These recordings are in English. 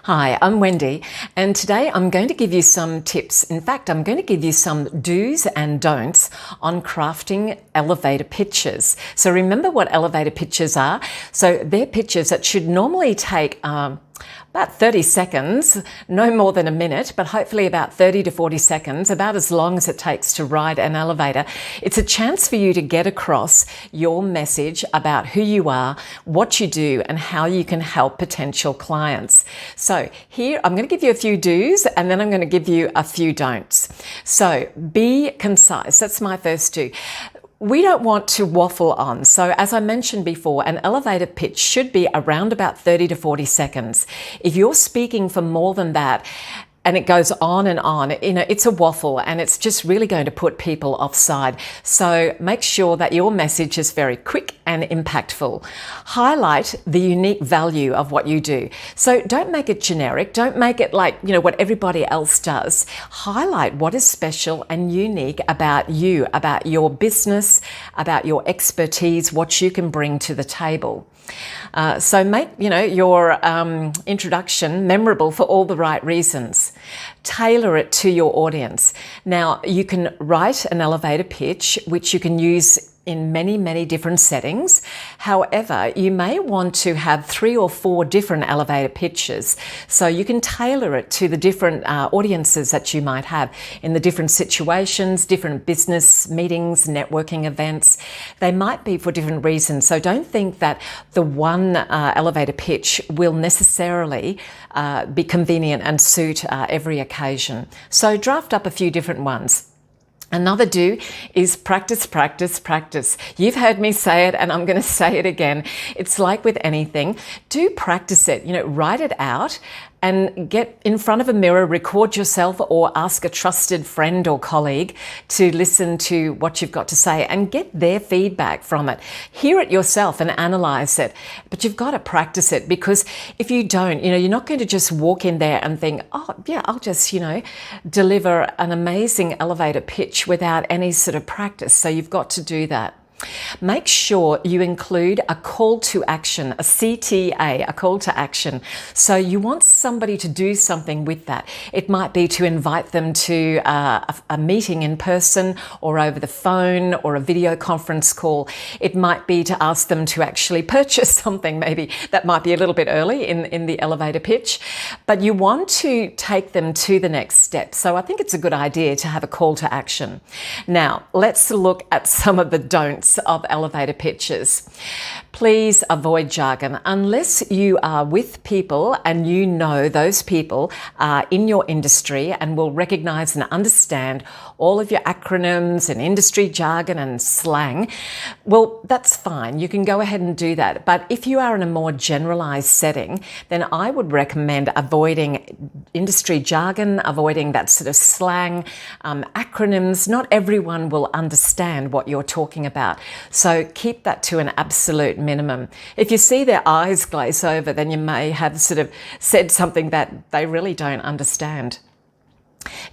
Hi, I'm Wendy, and today I'm going to give you some tips. In fact, I'm going to give you some do's and don'ts on crafting elevator pitches. So remember what elevator pitches are? So they're pitches that should normally take about 30 seconds, no more than a minute, but hopefully about 30 to 40 seconds, about as long as it takes to ride an elevator. It's a chance for you to get across your message about who you are, what you do, and how you can help potential clients. So here, I'm going to give you a few do's, and then I'm going to give you a few don'ts. So be concise. That's my first do. We don't want to waffle on. So as I mentioned before, an elevator pitch should be around about 30 to 40 seconds. If you're speaking for more than that, and it goes on and on, it's a waffle and it's just really going to put people offside. So make sure that your message is very quick and impactful. Highlight the unique value of what you do. So don't make it generic. Don't make it like, what everybody else does. Highlight what is special and unique about you, about your business, about your expertise, what you can bring to the table. So make, your introduction memorable for all the right reasons. Tailor it to your audience. Now, you can write an elevator pitch, which you can use in many, many different settings. However, you may want to have 3 or 4 different elevator pitches. So you can tailor it to the different audiences that you might have in the different situations, different business meetings, networking events. They might be for different reasons. So don't think that the one elevator pitch will necessarily be convenient and suit every occasion. So draft up a few different ones. Another do is practice, practice, practice. You've heard me say it and I'm going to say it again. It's like with anything. Do practice it, write it out and get in front of a mirror, record yourself or ask a trusted friend or colleague to listen to what you've got to say and get their feedback from it. Hear it yourself and analyze it. But you've got to practice it, because if you don't, you're not going to just walk in there and think, oh yeah, I'll just, deliver an amazing elevator pitch without any sort of practice. So you've got to do that. Make sure you include a call to action, a CTA, a call to action. So you want somebody to do something with that. It might be to invite them to a meeting in person or over the phone or a video conference call. It might be to ask them to actually purchase something. Maybe that might be a little bit early in the elevator pitch, but you want to take them to the next step. So I think it's a good idea to have a call to action. Now, let's look at some of the don'ts of elevator pitches. Please avoid jargon unless you are with people and those people are in your industry and will recognize and understand all of your acronyms and industry jargon and slang. Well, that's fine. You can go ahead and do that. But if you are in a more generalized setting, then I would recommend avoiding industry jargon, avoiding that sort of slang, acronyms. Not everyone will understand what you're talking about. So keep that to an absolute minimum. If you see their eyes glaze over, then you may have sort of said something that they really don't understand.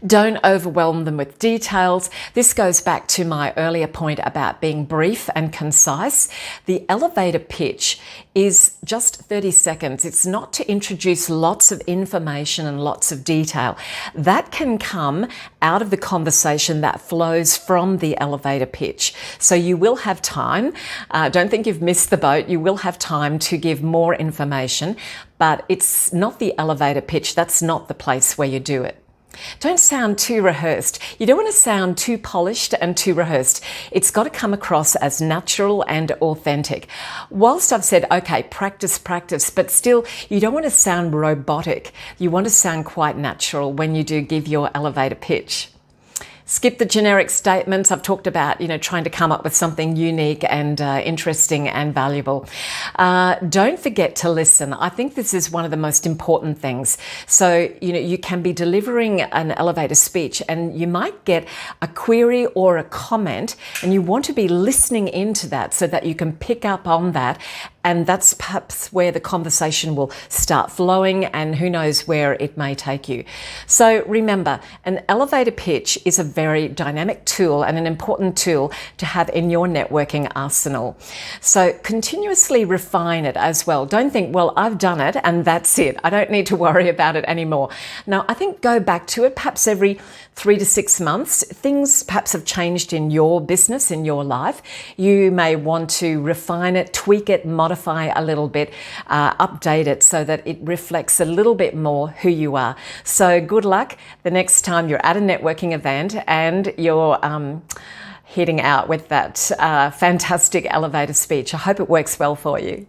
Don't overwhelm them with details. This goes back to my earlier point about being brief and concise. The elevator pitch is just 30 seconds. It's not to introduce lots of information and lots of detail. That can come out of the conversation that flows from the elevator pitch. So you will have time. Don't think you've missed the boat. You will have time to give more information, but it's not the elevator pitch. That's not the place where you do it. Don't sound too rehearsed. You don't want to sound too polished and too rehearsed. It's got to come across as natural and authentic. Whilst I've said, okay, practice, practice, but still you don't want to sound robotic. You want to sound quite natural when you do give your elevator pitch. Skip the generic statements. I've talked about, trying to come up with something unique and interesting and valuable. Don't forget to listen. I think this is one of the most important things. So, you can be delivering an elevator speech and you might get a query or a comment and you want to be listening into that so that you can pick up on that and that's perhaps where the conversation will start flowing, and who knows where it may take you. So remember, an elevator pitch is a very dynamic tool and an important tool to have in your networking arsenal. So continuously refine it as well. Don't think, well, I've done it and that's it. I don't need to worry about it anymore. Now, I think go back to it perhaps every 3 to 6 months. Things perhaps have changed in your business, in your life. You may want to refine it, tweak it, modify a little bit, update it so that it reflects a little bit more who you are. So good luck the next time you're at a networking event and you're heading out with that fantastic elevator speech. I hope it works well for you.